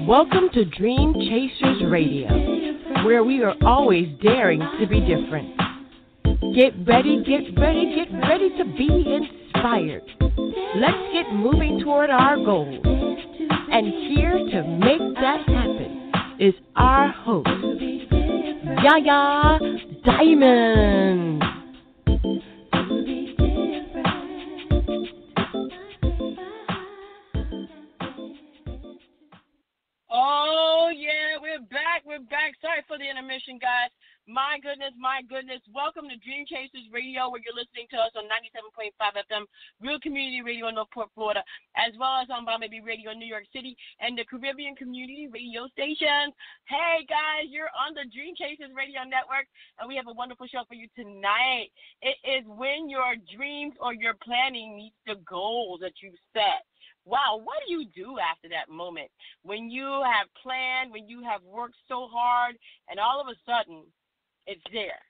Welcome to Dream Chasers Radio, where we are always daring to be different. Get ready, get ready, get ready to be inspired. Let's get moving toward our goals. And here to make that happen is our host, Yaya Diamonds. Oh, yeah, we're back. Sorry for the intermission, guys. My goodness. Welcome to Dream Chasers Radio, where you're listening to us on 97.5 FM, Real Community Radio in Northport, Florida, as well as on Bombay Radio in New York City and the Caribbean Community Radio stations. Hey, guys, you're on the Dream Chasers Radio Network, and we have a wonderful show for you tonight. It is when your dreams or your planning meets the goals that you've set. Wow, what do you do after that moment when you have planned, when you have worked so hard, and all of a sudden it's there?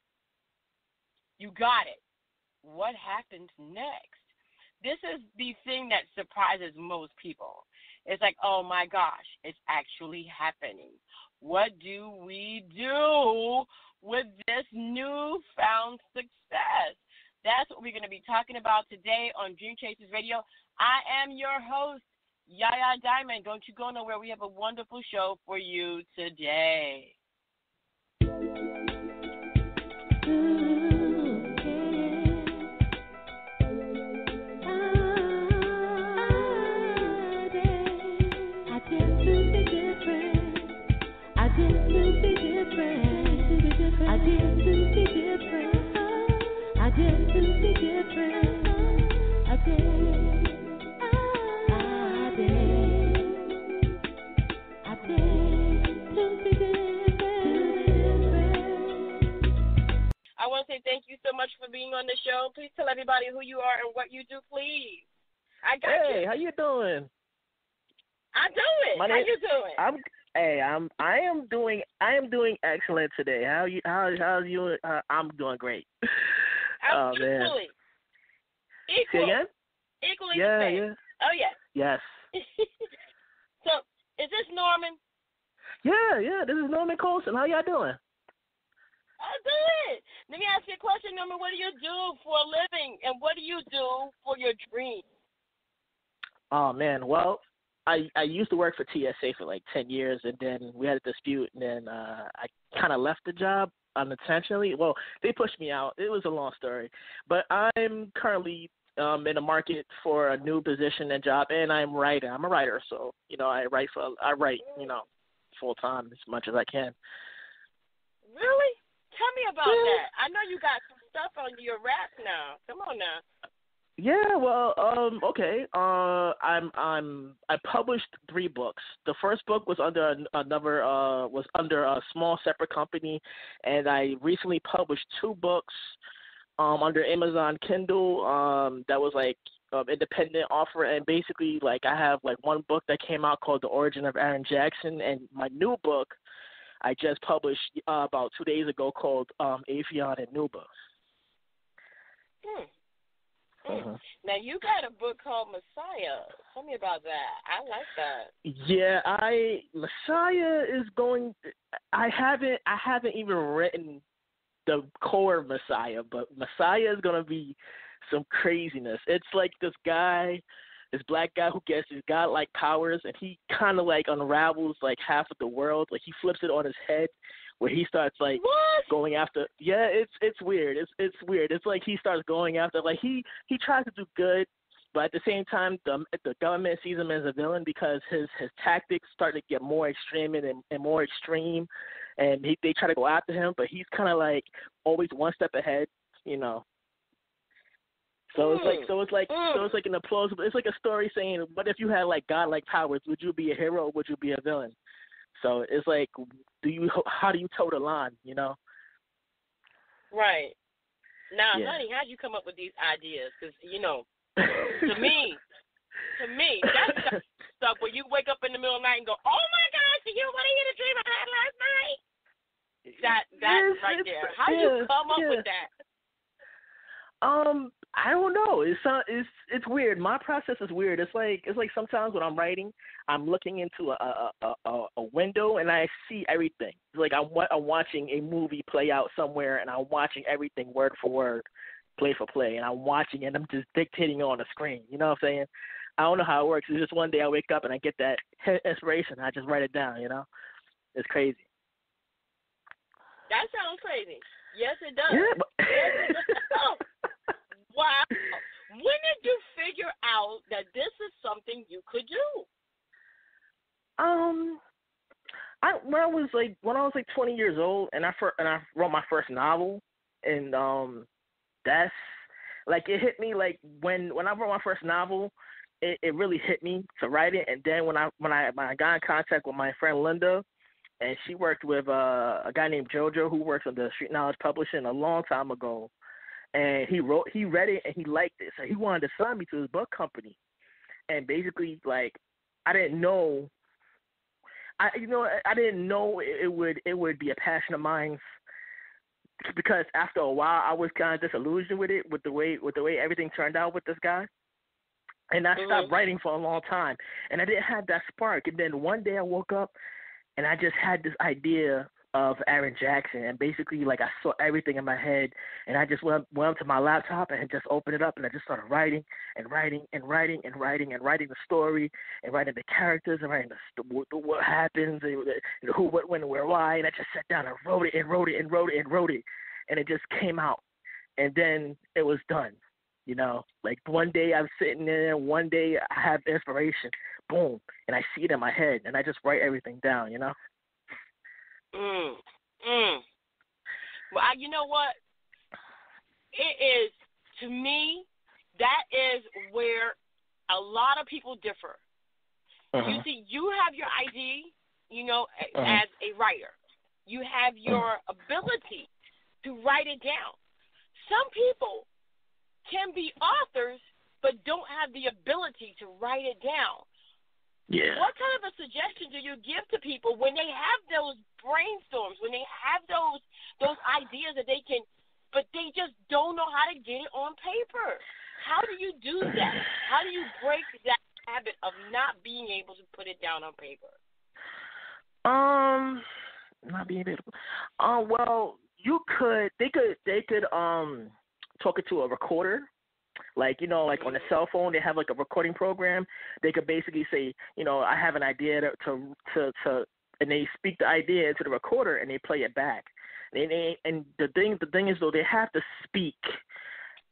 You got it. What happens next? This is the thing that surprises most people. It's like, oh my gosh, it's actually happening. What do we do with this newfound success? That's what we're going to be talking about today on Dream Chasers Radio. I am your host, Yaya Diamond. Don't you go nowhere. We have a wonderful show for you today. I want to say thank you so much for being on the show. Please tell everybody who you are and what you do, please. I got you. Hey, how you doing? I'm doing. How you doing? I am doing excellent today. How's you? I'm doing great. Oh man. Equally. Again? Equally. Yeah, yeah. Oh yeah. Yes. So, is this Norman? Yeah. This is Norman Colson. How y'all doing? I'm good. Let me ask you a question, Norman. What do you do for a living, and what do you do for your dreams? Oh man, well, I used to work for TSA for like 10 years, and then we had a dispute, and then I kind of left the job unintentionally. Well, they pushed me out. It was a long story, but I'm currently in the market for a new position and job, and I'm writing. I'm a writer, so I write full time as much as I can. Really? Tell me about that. I know you got some stuff on your rap now. Come on now. Yeah, well, okay. I published 3 books. The first book was under a small separate company, and I recently published 2 books under Amazon Kindle. That was like independent offer, and basically like I have like one book that came out called The Origin of Aaron Jackson, and my new book I just published about 2 days ago called Aetheon and K'nuba. Now you got a book called Messiah. Tell me about that. I like that. Yeah, Messiah is going. I haven't even written the core of Messiah, but Messiah is gonna be some craziness. It's like this black guy who gets his godlike powers, and he kind of like unravels like half of the world. Like he flips it on his head, where he starts like going after. Yeah, it's weird. It's weird. It's like he starts going after. Like he tries to do good, but at the same time, the government sees him as a villain because his tactics start to get more extreme and more extreme, and they try to go after him, but he's kind of like always one step ahead. So it's like an implausible. It's like a story saying, what if you had like godlike powers? Would you be a hero or would you be a villain? So it's like, how do you toe the line? Right. Now, honey, how'd you come up with these ideas? Because to me, that's stuff where you wake up in the middle of the night and go, "Oh my gosh, did you want to hear the dream I had last night?" That's right there. How do you come up with that? I don't know. It's weird. My process is weird. It's like sometimes when I'm writing, I'm looking into a window and I see everything. It's like I'm watching a movie play out somewhere, and I'm watching everything word for word, play for play, and I'm watching and I'm just dictating on the screen. You know what I'm saying? I don't know how it works. It's just one day I wake up and I get that inspiration. I just write it down. You know, it's crazy. That sounds crazy. Yes, it does. Yeah, but Yes, it does. Wow. When did you figure out that this is something you could do? when I was like 20 years old, and I wrote my first novel, and that's like it hit me like when I wrote my first novel, it really hit me to write it, and then when I got in contact with my friend Linda, and she worked with a guy named Jojo who works on the Street Knowledge Publishing a long time ago. And he read it, and he liked it, so he wanted to sign me to his book company. And basically, like, I didn't know it would be a passion of mine, because after a while I was kind of disillusioned with it, with the way everything turned out with this guy. And I stopped writing for a long time, and I didn't have that spark. And then one day I woke up, and I just had this idea of Aaron Jackson, and basically, like, I saw everything in my head, and I just went up to my laptop and just opened it up, and I just started writing the story, and writing the characters, and writing what happens, and who, what, when, where, why, and I just sat down and wrote it, and it just came out, and then it was done. You know, like one day I'm sitting there, one day I have inspiration, boom, and I see it in my head, and I just write everything down, you know? Well, you know what? It is, to me, that is where a lot of people differ. You see, you have your ID, you know, as a writer. You have your ability to write it down. Some people can be authors but don't have the ability to write it down. Yeah. What kind of a suggestion do you give to people when they have those brainstorms, when they have those ideas that they can, but they just don't know how to get it on paper? How do you do that? How do you break that habit of not being able to put it down on paper? Not being able to. Well, they could talk it to a recorder. Like, you know, like on a cell phone, they have like a recording program. They could basically say, you know, I have an idea to and they speak the idea into the recorder and they play it back. And the thing is though, they have to speak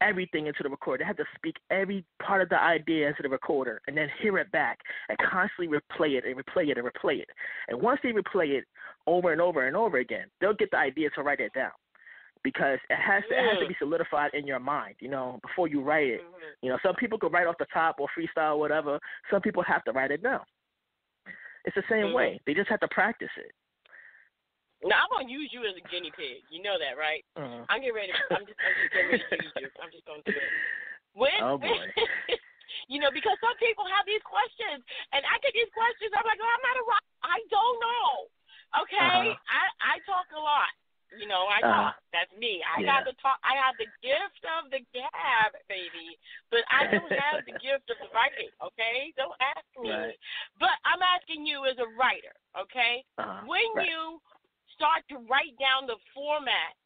everything into the recorder. They have to speak every part of the idea into the recorder and then hear it back and constantly replay it and replay it and replay it. And once they replay it over and over and over again, they'll get the idea to write it down. Because it has to be solidified in your mind, you know, before you write it. You know, some people could write off the top or freestyle, whatever. Some people have to write it down. It's the same way. They just have to practice it. Now, I'm going to use you as a guinea pig. You know that, right? I'm just getting ready to use you. I'm just going to do it. Oh, boy. You know, because some people have these questions, and I get these questions. I'm like, oh, I'm not a writer. I don't know. Okay? I talk a lot. You know, I talk. That's me. I got to talk. I have the gift of the gab, baby, but I don't have the gift of the writing. Okay, don't ask me. Right. But I'm asking you as a writer. Okay, when you start to write down the format,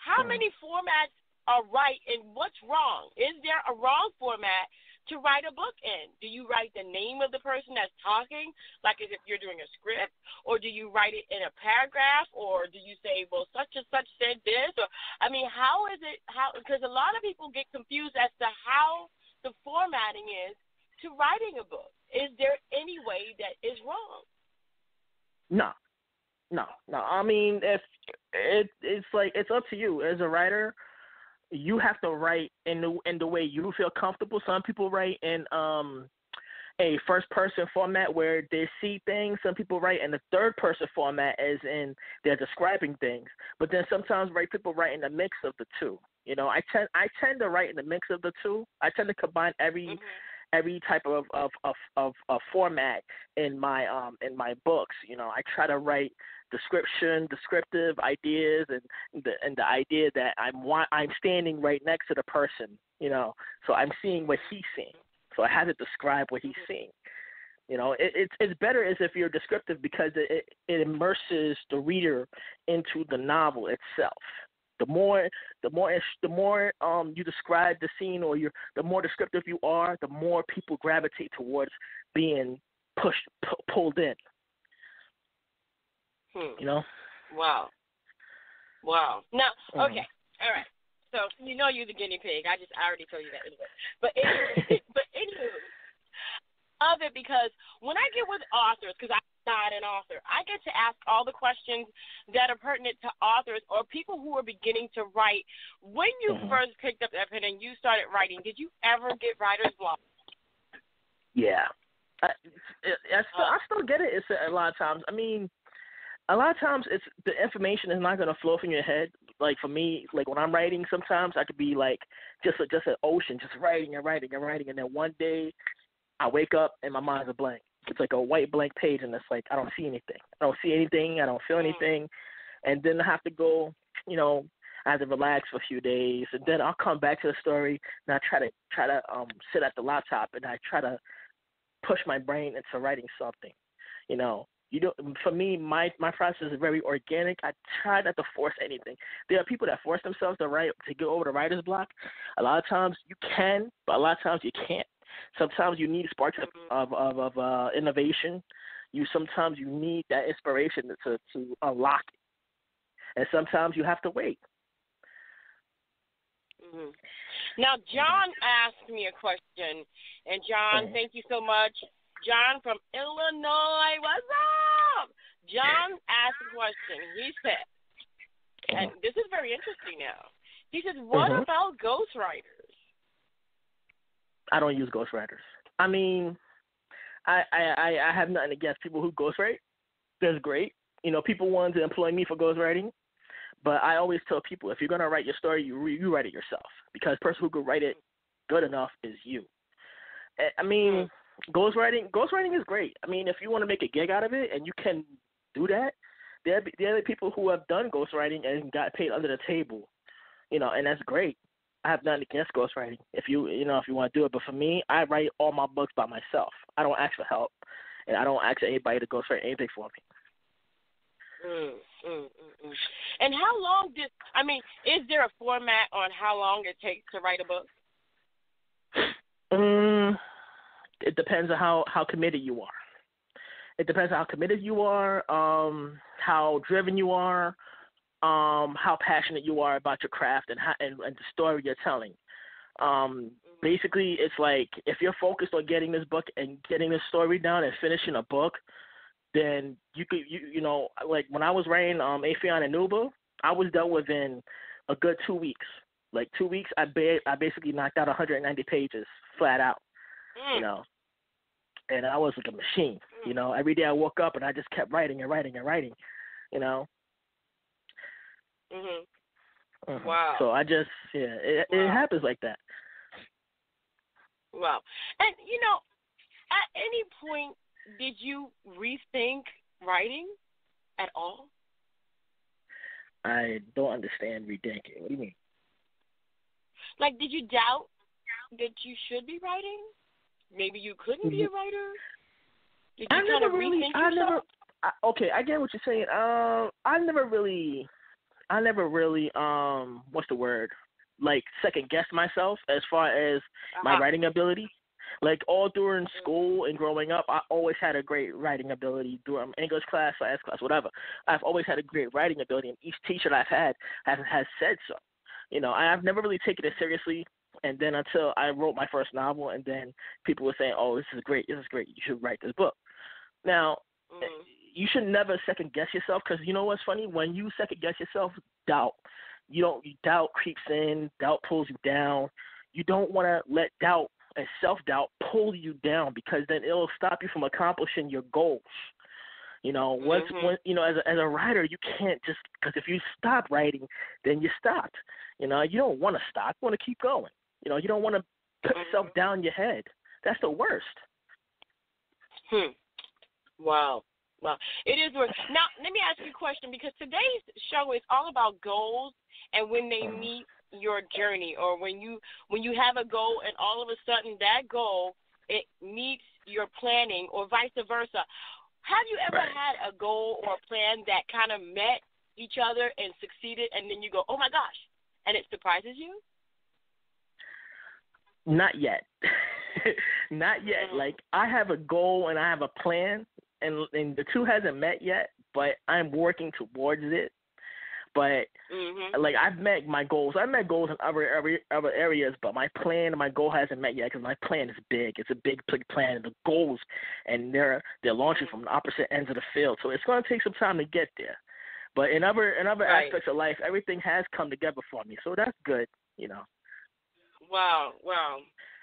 how many formats are right and what's wrong? Is there a wrong format to write a book in? Do you write the name of the person that's talking, like as if you're doing a script, or do you write it in a paragraph, or do you say, well, such and such said this? Or, I mean, how is it, because a lot of people get confused as to how the formatting is to writing a book. Is there any way that is wrong? No. I mean, if it's like, it's up to you as a writer. You have to write in the way you feel comfortable. Some people write in a first-person format where they see things. Some people write in the third-person format, as in they're describing things. But then sometimes people write in a mix of the two. You know, I tend to write in the mix of the two. I tend to combine every type of format in my books. You know, I try to write descriptive ideas, and the idea that I'm standing right next to the person you know. So I'm seeing what he's seeing. So I had to describe what he's seeing. You know, it's better as if you're descriptive because it immerses the reader into the novel itself. The more you describe the scene, or the more descriptive you are, the more people gravitate towards being pulled in. You know. Wow. Now, okay, all right. So you know you're the guinea pig. I already told you that anyway. But anyway, of it, because when I get with authors, because I'm not an author, I get to ask all the questions that are pertinent to authors or people who are beginning to write. When you first picked up that pen and you started writing, did you ever get writer's block? Yeah. I still get it. It's a lot of times. I mean, a lot of times it's the information is not going to flow from your head. Like for me, like when I'm writing, sometimes I could be like just an ocean, just writing, and then one day I wake up and my mind's a blank. It's like a white blank page, and it's like I don't see anything. I don't feel anything, and then I have to go. You know, I have to relax for a few days, and then I'll come back to the story, and I try to sit at the laptop, and I try to push my brain into writing something. You know. For me, my process is very organic. I try not to force anything. There are people that force themselves to get over the writer's block. A lot of times you can, but a lot of times you can't. Sometimes you need sparks of innovation. Sometimes you need that inspiration to unlock it, and sometimes you have to wait. Mm-hmm. Now, John asked me a question, and John, thank you so much. John from Illinois, what's up? John asked a question. He said, and this is very interesting now. He said, what about ghostwriters? I don't use ghostwriters. I mean, I have nothing against people who ghostwrite. That's great. You know, people want to employ me for ghostwriting, but I always tell people, if you're going to write your story, you write it yourself, because the person who could write it good enough is you. I mean, ghostwriting is great. I mean, if you want to make a gig out of it and you can do that, there are people who have done ghostwriting and got paid under the table, you know, and that's great. I have nothing against ghostwriting if you want to do it. But for me, I write all my books by myself. I don't ask for help, and I don't ask anybody to ghostwrite anything for me. And how long is there a format on how long it takes to write a book? It depends on how committed you are. It depends on how committed you are, how driven you are, how passionate you are about your craft and the story you're telling. Basically, it's like if you're focused on getting this book and getting this story down and finishing a book, then you know, like when I was writing Aetheon and K'nuba, I was done within a good 2 weeks. Like 2 weeks, I basically knocked out 190 pages flat out. You know, and I was like a machine. You know, every day I woke up and I just kept writing and writing and writing. You know. Wow. So I just it happens like that. Wow. And you know, at any point did you rethink writing at all? I don't understand rethinking. What do you mean? Like, did you doubt that you should be writing? Maybe you couldn't be a writer? Did you kind of rethink yourself? Okay, I get what you're saying. I never really what's the word? Like second guess myself as far as my writing ability. Like all during school and growing up, I always had a great writing ability during English class, science class, whatever. I've always had a great writing ability, and each teacher I've had has said so. You know, I've never really taken it seriously, and then until I wrote my first novel, and then people were saying, "Oh, this is great, you should write this book." Now, you should never second guess yourself, because you know what's funny? When you second guess yourself, doubt creeps in, doubt pulls you down. You don't want to let doubt and self-doubt pull you down, because then it'll stop you from accomplishing your goals. You know, when you know, as a writer, you can't just, because if you stop writing, then you stopped. You know, you don't want to stop. You want to keep going. You know, you don't want to put yourself down your head. That's the worst. Wow. It is worse. Now, let me ask you a question, because today's show is all about goals and when they meet your journey, or when you have a goal and all of a sudden that goal it meets your planning, or vice versa. Have you ever had a goal or a plan that kind of met each other and succeeded, and then you go, oh my gosh, and it surprises you? Not yet. Not yet. Mm-hmm. Like, I have a goal and I have a plan, and the two hasn't met yet, but I'm working towards it. But like, I've met my goals. I've met goals in other areas, but my plan and my goal hasn't met yet because my plan is big. It's a big plan, and the goals, and they're launching from the opposite ends of the field. So it's going to take some time to get there. But in other aspects of life, everything has come together for me. So that's good, you know. Wow.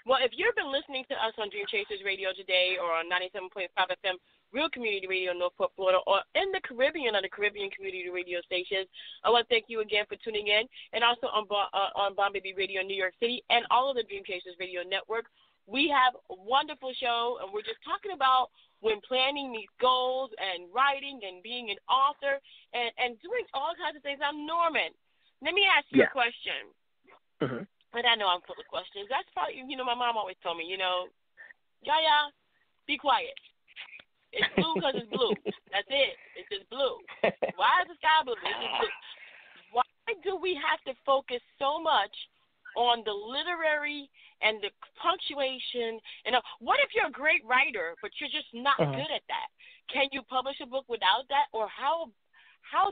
Well, if you've been listening to us on Dream Chasers Radio today, or on 97.5 FM, Real Community Radio in Northport, Florida, or in the Caribbean on the Caribbean Community Radio stations, I want to thank you again for tuning in, and also on Bomb Baby Radio in New York City and all of the Dream Chasers Radio Network. We have a wonderful show, and we're just talking about when planning these goals and writing and being an author and doing all kinds of things. I'm Norman. Let me ask you a question. Mm-hmm. And I know I'm full of questions. That's probably, my mom always told me, Yaya, be quiet. It's blue because it's blue. That's it. It's just blue. Why is the sky blue? It's just blue. Why do we have to focus so much on the literary and the punctuation? And what if you're a great writer, but you're just not good at that? Can you publish a book without that? Or how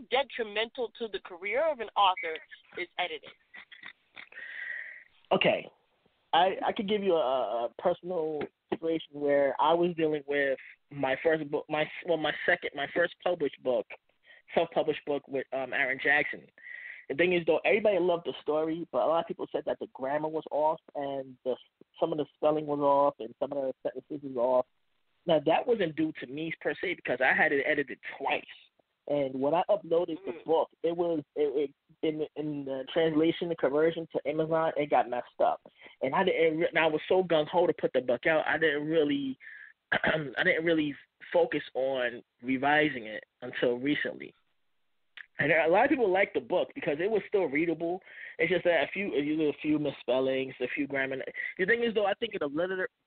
detrimental to the career of an author is editing? Okay, I could give you a personal situation where I was dealing with my first book, my first published book, self-published book with Aaron Jackson. The thing is, though, everybody loved the story, but a lot of people said that the grammar was off and some of the spelling was off and some of the sentences was off. Now, that wasn't due to me per se, because I had it edited twice. And when I uploaded the book, it was in the translation, the conversion to Amazon, it got messed up. And I was so gung ho to put the book out, I didn't really focus on revising it until recently. And a lot of people liked the book because it was still readable. It's just that a few misspellings, a few grammar. The thing is, though, I think in the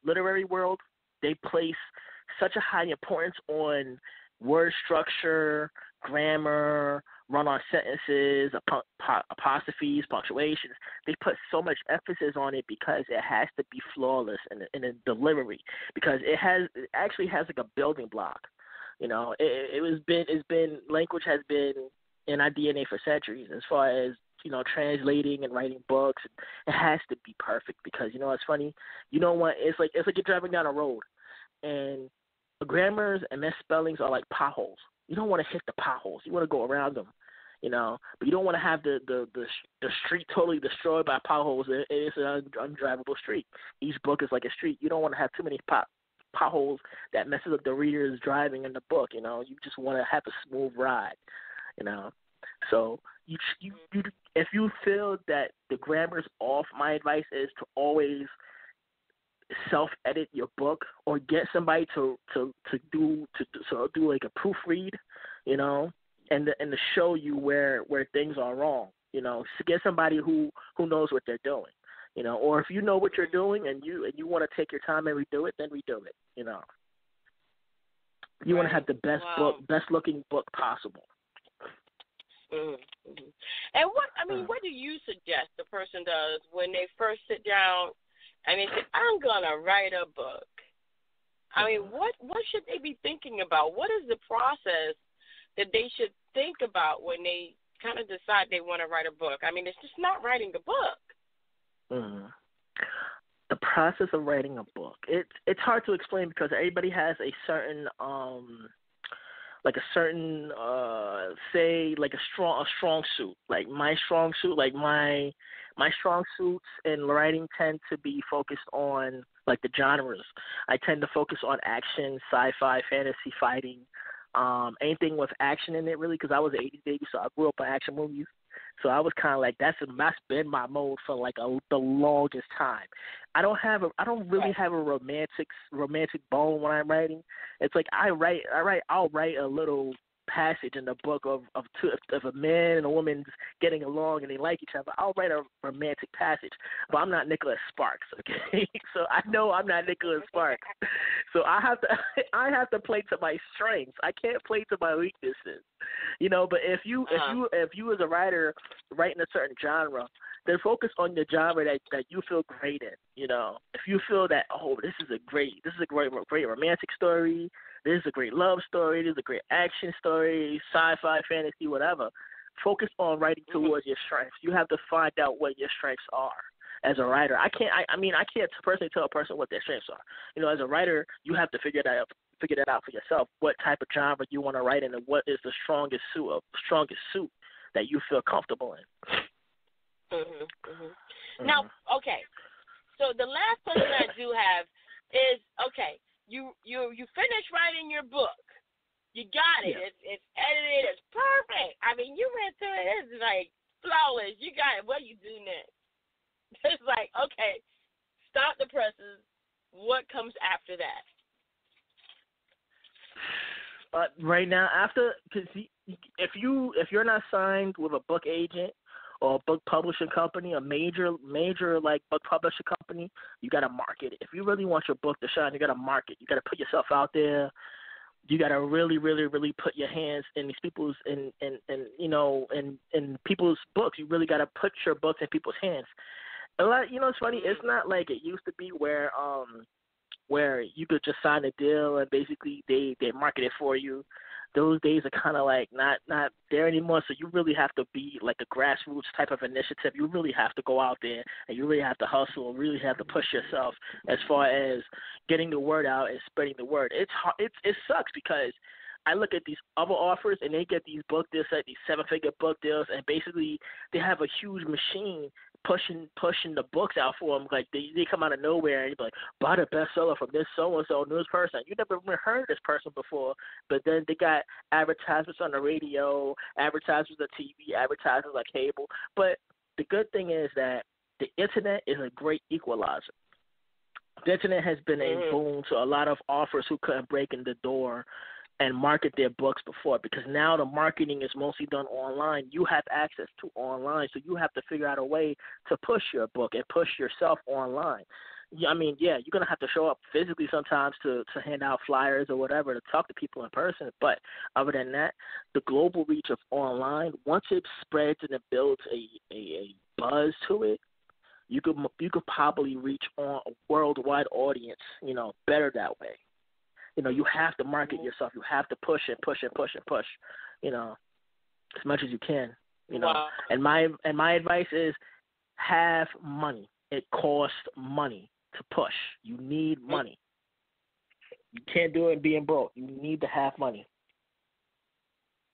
literary world, they place such a high importance on word structure, grammar, run-on sentences, apostrophes, punctuations. They put so much emphasis on it because it has to be flawless in the delivery, because it actually has like a building block. Language has been in our DNA for centuries as far as, translating and writing books. It has to be perfect because, it's funny. It's like you're driving down a road and the grammars and misspellings are like potholes. You don't want to hit the potholes. You want to go around them, but you don't want to have the street totally destroyed by potholes. It's an undrivable street. Each book is like a street. You don't want to have too many potholes that messes up the reader's driving in the book. You just want to have a smooth ride, So you if you feel that the grammar's off, my advice is to always self-edit your book or get somebody to do like a proofread, and to show you where things are wrong, to get somebody who knows what they're doing, or if you know what you're doing and you want to take your time and redo it, then redo it, You want to have the best best looking book possible. Mm-hmm. And what do you suggest the person does when they first sit down and they say, I'm going to write a book? What should they be thinking about? What is the process that they should think about when they kind of decide they want to write a book? It's just not writing a book. Mm-hmm. The process of writing a book, it's hard to explain because everybody has a certain say like a strong suit. Like my strong suit, like my strong suits in writing tend to be focused on like the genres. I tend to focus on action, sci-fi, fantasy, fighting, anything with action in it, really, because I was an 80s baby, so I grew up on action movies. So I was kind of like, that's been my mode for like the longest time. I don't really have a romantic bone when I'm writing. It's like I'll write a little passage in the book of a man and a woman getting along and they like each other, I'll write a romantic passage. But I'm not Nicholas Sparks, okay? So I know I'm not Nicholas Sparks. So I have to play to my strengths. I can't play to my weaknesses. But if you as a writer writing a certain genre, then focus on the genre that you feel great in. If you feel that, this is a great romantic story, this is a great love story, this is a great action story, sci-fi, fantasy, whatever. Focus on writing towards your strengths. You have to find out what your strengths are. As a writer, I can't personally tell a person what their strengths are. As a writer, you have to figure that out for yourself. What type of genre you want to write in, and what is the strongest suit that you feel comfortable in. Now, okay. So the last question I do have is, okay, you finished writing your book. You got it. Yeah. It's edited. It's perfect. I mean, you went through it. It's like flawless. You got it. What do you do next? It's like, okay, stop the presses. What comes after that? Right now, because if you're not signed with a book agent or a book publishing company, a major like book publishing company, you got to market it. If you really want your book to shine, you got to market. You got to put yourself out there. You got to really, really, really put your hands in these people's in people's books. You really got to put your books in people's hands. A lot, it's funny. It's not like it used to be where you could just sign a deal and basically they market it for you. Those days are kind of like not there anymore. So you really have to be like a grassroots type of initiative. You really have to go out there and you really have to hustle and really have to push yourself as far as getting the word out and spreading the word. It's hard. It sucks because I look at these other offers and they get these book deals, like these 7-figure book deals, and basically they have a huge machine pushing the books out for them. Like they come out of nowhere and you're like, buy the bestseller from this so-and-so news person. You never even heard of this person before, but then they got advertisements on the radio, advertisements on TV, advertisements on cable. But the good thing is that the internet is a great equalizer. The internet has been a boon to a lot of authors who couldn't break in the door and market their books before, because now the marketing is mostly done online. You have access to online, so you have to figure out a way to push your book and push yourself online. You're going to have to show up physically sometimes to hand out flyers or whatever, to talk to people in person, but other than that, the global reach of online, once it spreads and it builds a buzz to it, you could probably reach on a worldwide audience, better that way. You have to market yourself. You have to push and push and push and push, as much as you can, Wow. And my advice is have money. It costs money to push. You need money. You can't do it being broke. You need to have money.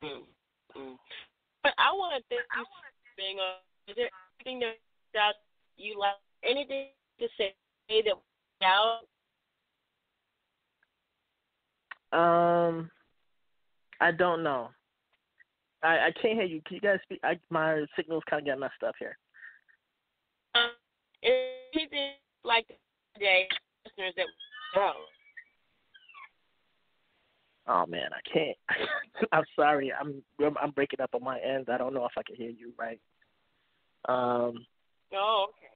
But I want to thank you for being on. Is there anything that you like? Anything to say that out? I don't know. I can't hear you. Can you guys speak? My signal's kind of getting messed up here. Anything like today, listeners that know? Oh man, I can't. I'm sorry. I'm breaking up on my end. I don't know if I can hear you right. Oh, okay.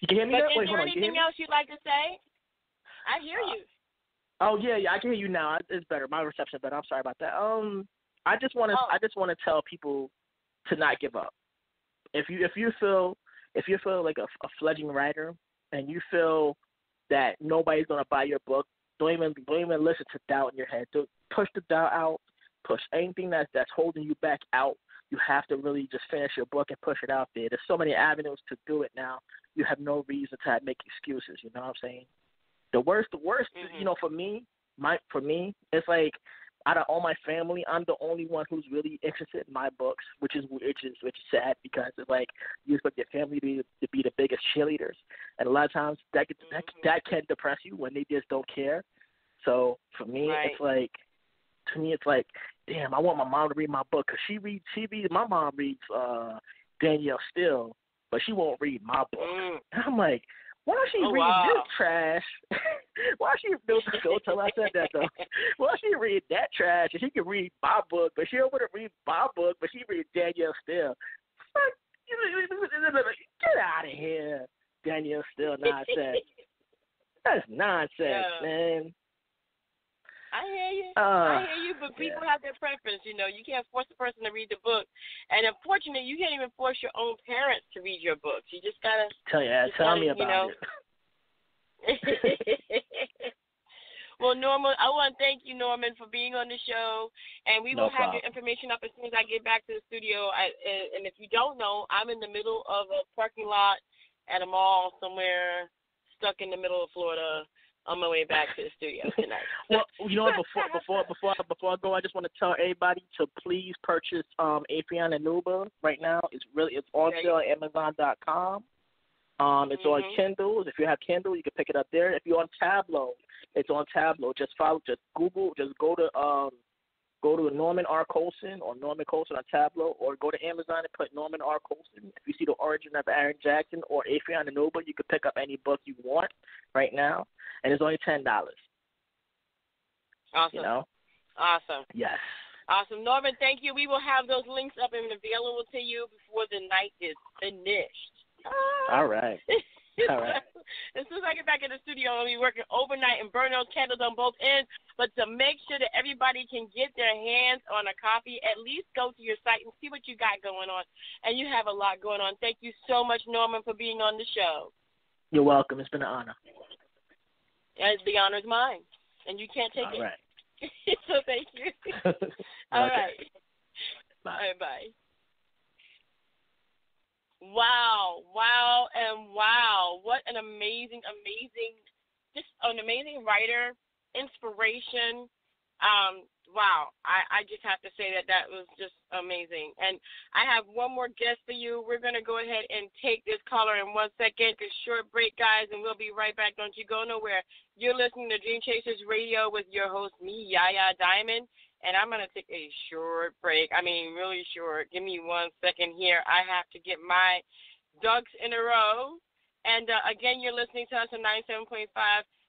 You can hear me now? Is there anything else you'd like to say? I hear you. Oh yeah, I can hear you now. It's better. My reception's better. I'm sorry about that. I just want to tell people to not give up. If you feel like a fledgling writer and you feel that nobody's gonna buy your book, don't even listen to doubt in your head. Push the doubt out. Push anything that's holding you back out. You have to really just finish your book and push it out there. There's so many avenues to do it now. You have no reason to make excuses. You know what I'm saying? The worst, for me, it's like out of all my family, I'm the only one who's really interested in my books, which is sad because it's like you expect your family to be the biggest cheerleaders, and a lot of times that can depress you when they just don't care. So for me, it's like, damn, I want my mom to read my book because my mom reads Danielle Steele, but she won't read my book. And I'm like, why don't she read this trash? Why don't she go tell her I said that though. Well, she read that trash, and she can read my book, but she don't want to read my book, but she read Danielle Steele. Get out of here, Danielle Steele nonsense. That's nonsense, man. I hear you, but people have their preference. You can't force a person to read the book, and unfortunately, you can't even force your own parents to read your books. You just gotta tell me about it. Well, Norman, I want to thank you, Norman, for being on the show, and we will have your information up as soon as I get back to the studio. And if you don't know, I'm in the middle of a parking lot at a mall somewhere, stuck in the middle of Florida, on my way back to the studio tonight. Well, you know what? Before I go, I just want to tell everybody to please purchase Aetheon and K'nuba right now. It's on sale at Amazon.com. It's on Kindle. If you have Kindle, you can pick it up there. If you're on Tableau, it's on Tableau. Just go to Norman R. Colson or Norman Colson on Tableau, or go to Amazon and put Norman R. Colson. If you see The Origin of Aaron Jackson or Aetheon and K'nuba, you can pick up any book you want right now, and it's only $10. Awesome. Awesome. Yes. Awesome. Norman, thank you. We will have those links up and available to you before the night is finished. All right. All right. As soon as I get back in the studio, I'll be working overnight and burn those candles on both ends. But to make sure that everybody can get their hands on a copy, at least go to your site and see what you got going on. And you have a lot going on. Thank you so much, Norman, for being on the show. You're welcome. It's been an honor. The honor's mine, and you can't take it. All right. So thank you. All right. Bye. Bye. Wow. What an amazing, just an amazing writer, inspiration. Wow. I just have to say that was just amazing. And I have one more guest for you. We're going to go ahead and take this caller in 1 second. A short break, guys, and we'll be right back. Don't you go nowhere. You're listening to Dream Chasers Radio with your host, me, Yaya Diamond. And I'm going to take a short break. I mean, really short. Give me 1 second here. I have to get my ducks in a row. And, again, you're listening to us on 97.5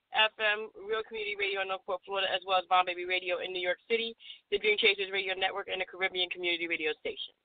FM, Real Community Radio in Northport, Florida, as well as Bomb Baby Radio in New York City, the Dream Chasers Radio Network, and the Caribbean Community Radio Station.